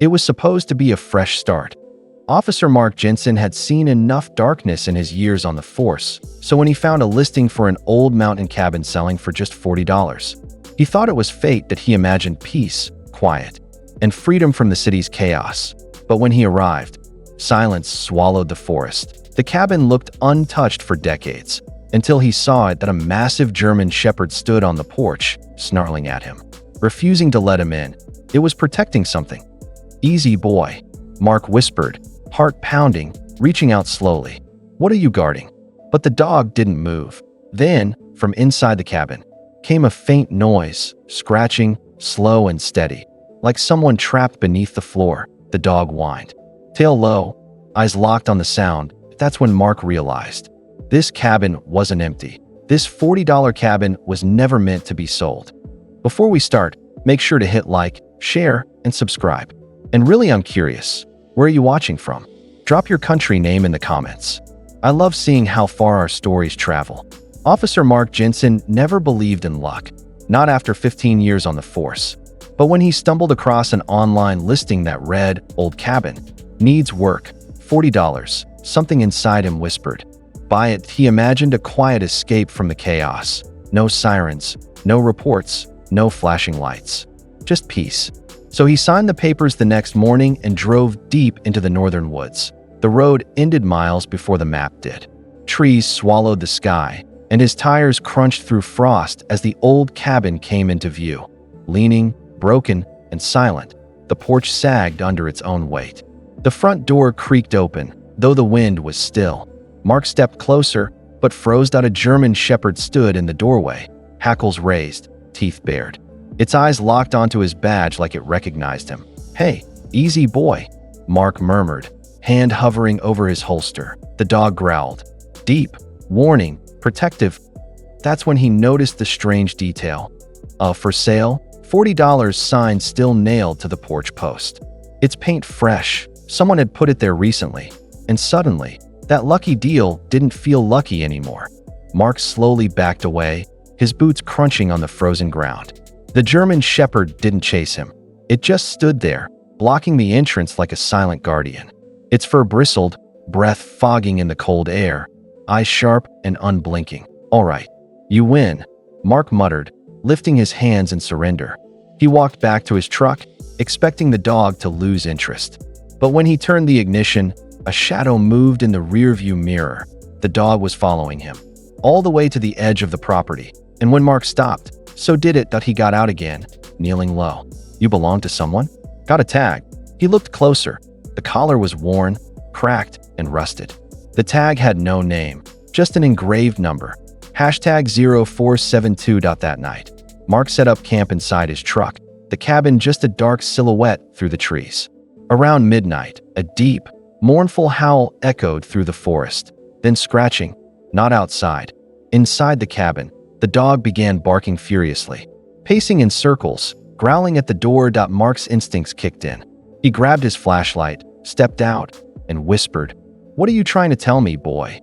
It was supposed to be a fresh start. Officer Mark Jensen had seen enough darkness in his years on the force, so when he found a listing for an old mountain cabin selling for just $40, he thought it was fate that he imagined peace, quiet, and freedom from the city's chaos. But when he arrived, silence swallowed the forest. The cabin looked untouched for decades, until he saw it that a massive German shepherd stood on the porch, snarling at him, refusing to let him in. It was protecting something. "Easy, boy," Mark whispered, heart pounding, reaching out slowly. "What are you guarding?" But the dog didn't move. Then, from inside the cabin, came a faint noise, scratching, slow and steady, like someone trapped beneath the floor. The dog whined, tail low, eyes locked on the sound. That's when Mark realized this cabin wasn't empty. This $40 cabin was never meant to be sold. Before we start, make sure to hit like, share, and subscribe. And really, I'm curious, where are you watching from? Drop your country name in the comments. I love seeing how far our stories travel. Officer Mark Jensen never believed in luck, not after 15 years on the force. But when he stumbled across an online listing that read, "Old cabin, needs work, $40, something inside him whispered, "Buy it." He imagined a quiet escape from the chaos. No sirens, no reports, no flashing lights. Just peace. So he signed the papers the next morning and drove deep into the northern woods. The road ended miles before the map did. Trees swallowed the sky, and his tires crunched through frost as the old cabin came into view. Leaning, broken, and silent, the porch sagged under its own weight. The front door creaked open, though the wind was still. Mark stepped closer, but froze out. A German shepherd stood in the doorway, hackles raised, teeth bared. Its eyes locked onto his badge like it recognized him. "Hey, easy, boy," Mark murmured, hand hovering over his holster. The dog growled. Deep, warning, protective. That's when he noticed the strange detail. A "for sale, $40" sign still nailed to the porch post. Its paint fresh. Someone had put it there recently. And suddenly, that lucky deal didn't feel lucky anymore. Mark slowly backed away, his boots crunching on the frozen ground. The German shepherd didn't chase him. It just stood there, blocking the entrance like a silent guardian. Its fur bristled, breath fogging in the cold air, eyes sharp and unblinking. "All right, you win," Mark muttered, lifting his hands in surrender. He walked back to his truck, expecting the dog to lose interest. But when he turned the ignition, a shadow moved in the rearview mirror. The dog was following him, all the way to the edge of the property. And when Mark stopped, so did it that he got out again, kneeling low. "You belong to someone?" "Got a tag." He looked closer. The collar was worn, cracked, and rusted. The tag had no name, just an engraved number. #0472. That night, Mark set up camp inside his truck, the cabin just a dark silhouette through the trees. Around midnight, a deep, mournful howl echoed through the forest. Then scratching, not outside, inside the cabin, the dog began barking furiously, pacing in circles, growling at the door. Mark's instincts kicked in. He grabbed his flashlight, stepped out, and whispered, "What are you trying to tell me, boy?"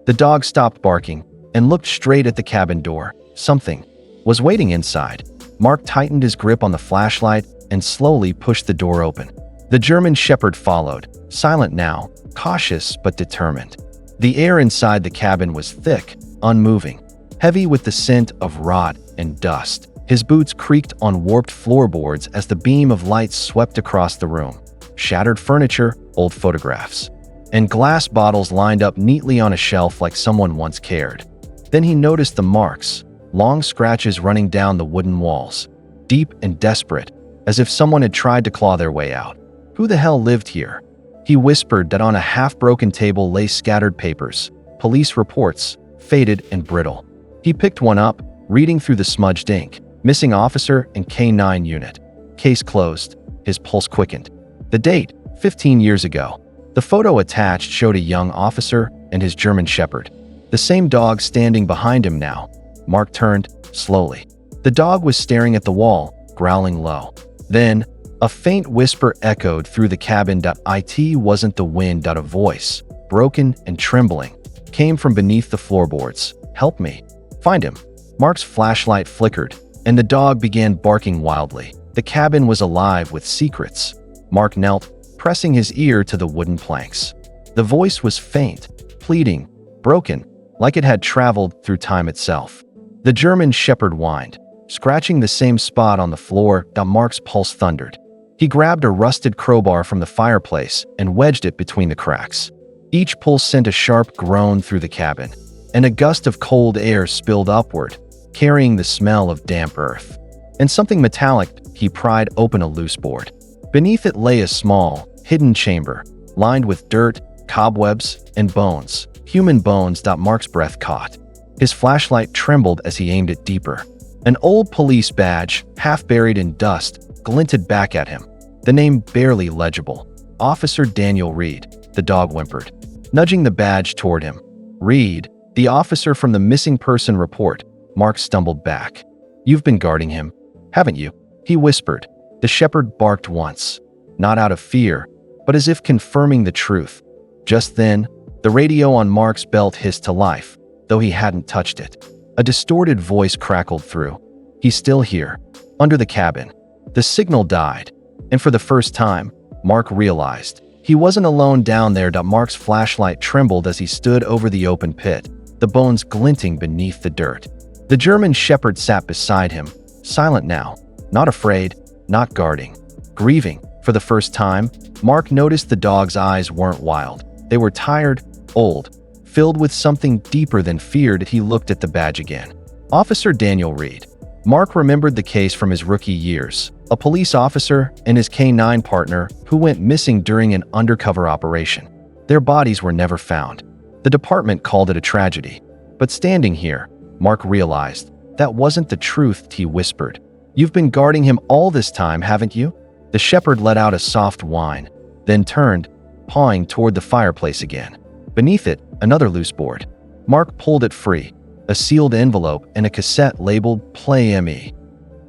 The dog stopped barking and looked straight at the cabin door. Something was waiting inside. Mark tightened his grip on the flashlight and slowly pushed the door open. The German shepherd followed, silent now, cautious but determined. The air inside the cabin was thick, unmoving, heavy with the scent of rot and dust. His boots creaked on warped floorboards as the beam of light swept across the room. Shattered furniture, old photographs, and glass bottles lined up neatly on a shelf like someone once cared. Then he noticed the marks, long scratches running down the wooden walls, deep and desperate, as if someone had tried to claw their way out. Who the hell lived here? He whispered that on a half-broken table lay scattered papers, police reports, faded and brittle. He picked one up, reading through the smudged ink. Missing officer and K9 unit. Case closed. His pulse quickened. The date, 15 years ago. The photo attached showed a young officer and his German shepherd. The same dog standing behind him now. Mark turned, slowly. The dog was staring at the wall, growling low. Then, a faint whisper echoed through the cabin. It wasn't the wind. A voice, broken and trembling, came from beneath the floorboards. "Help me. Find him." Mark's flashlight flickered, and the dog began barking wildly. The cabin was alive with secrets. Mark knelt, pressing his ear to the wooden planks. The voice was faint, pleading, broken, like it had traveled through time itself. The German Shepherd whined, scratching the same spot on the floor that Mark's pulse thundered. He grabbed a rusted crowbar from the fireplace and wedged it between the cracks. Each pull sent a sharp groan through the cabin, and a gust of cold air spilled upward, carrying the smell of damp earth. And something metallic, he pried open a loose board. Beneath it lay a small, hidden chamber, lined with dirt, cobwebs, and bones, human bones that Mark's breath caught. His flashlight trembled as he aimed it deeper. An old police badge, half buried in dust, glinted back at him. The name barely legible. Officer Daniel Reed, the dog whimpered, nudging the badge toward him. Reed, the officer from the missing person report. Mark stumbled back. You've been guarding him, haven't you? He whispered. The shepherd barked once, not out of fear, but as if confirming the truth. Just then, the radio on Mark's belt hissed to life, though he hadn't touched it. A distorted voice crackled through. He's still here, under the cabin. The signal died, and for the first time, Mark realized he wasn't alone down there. Mark's flashlight trembled as he stood over the open pit, the bones glinting beneath the dirt. The German Shepherd sat beside him, silent now, not afraid, not guarding, grieving. For the first time, Mark noticed the dog's eyes weren't wild. They were tired, old, filled with something deeper than fear. He looked at the badge again. Officer Daniel Reed. Mark remembered the case from his rookie years. A police officer and his K-9 partner who went missing during an undercover operation. Their bodies were never found. The department called it a tragedy. But standing here, Mark realized that wasn't the truth. He whispered, "You've been guarding him all this time, haven't you?" The shepherd let out a soft whine, then turned, pawing toward the fireplace again. Beneath it, another loose board. Mark pulled it free, a sealed envelope and a cassette labeled Play ME.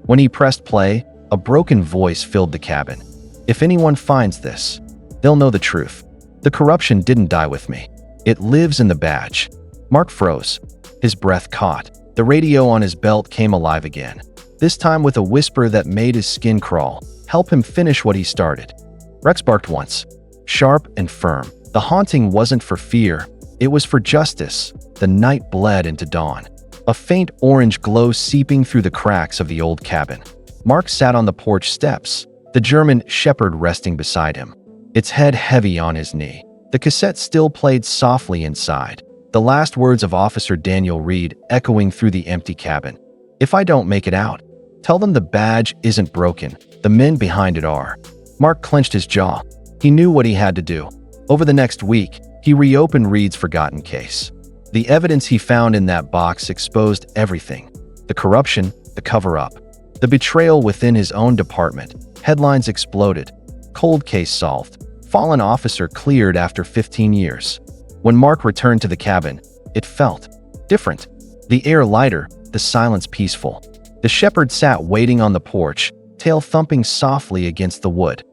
When he pressed play, a broken voice filled the cabin. "If anyone finds this, they'll know the truth. The corruption didn't die with me. It lives in the badge." Mark froze. His breath caught. The radio on his belt came alive again, this time with a whisper that made his skin crawl. Help him finish what he started. Rex barked once, sharp and firm. The haunting wasn't for fear, it was for justice. The night bled into dawn, a faint orange glow seeping through the cracks of the old cabin. Mark sat on the porch steps, the German Shepherd resting beside him, its head heavy on his knee. The cassette still played softly inside, the last words of Officer Daniel Reed echoing through the empty cabin. "If I don't make it out, tell them the badge isn't broken. The men behind it are." Mark clenched his jaw. He knew what he had to do. Over the next week, he reopened Reed's forgotten case. The evidence he found in that box exposed everything. The corruption, the cover-up, the betrayal within his own department. Headlines exploded. Cold case solved. Fallen officer cleared after 15 years. When Mark returned to the cabin, it felt different. The air lighter, the silence peaceful. The shepherd sat waiting on the porch, tail thumping softly against the wood.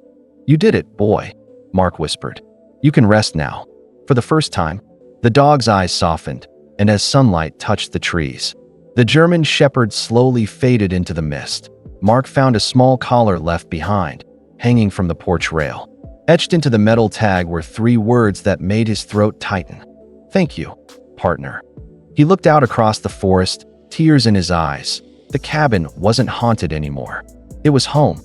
"You did it, boy," Mark whispered. "You can rest now." For the first time, the dog's eyes softened, and as sunlight touched the trees, the German Shepherd slowly faded into the mist. Mark found a small collar left behind, hanging from the porch rail. Etched into the metal tag were 3 words that made his throat tighten. "Thank you, partner." He looked out across the forest, tears in his eyes. The cabin wasn't haunted anymore. It was home.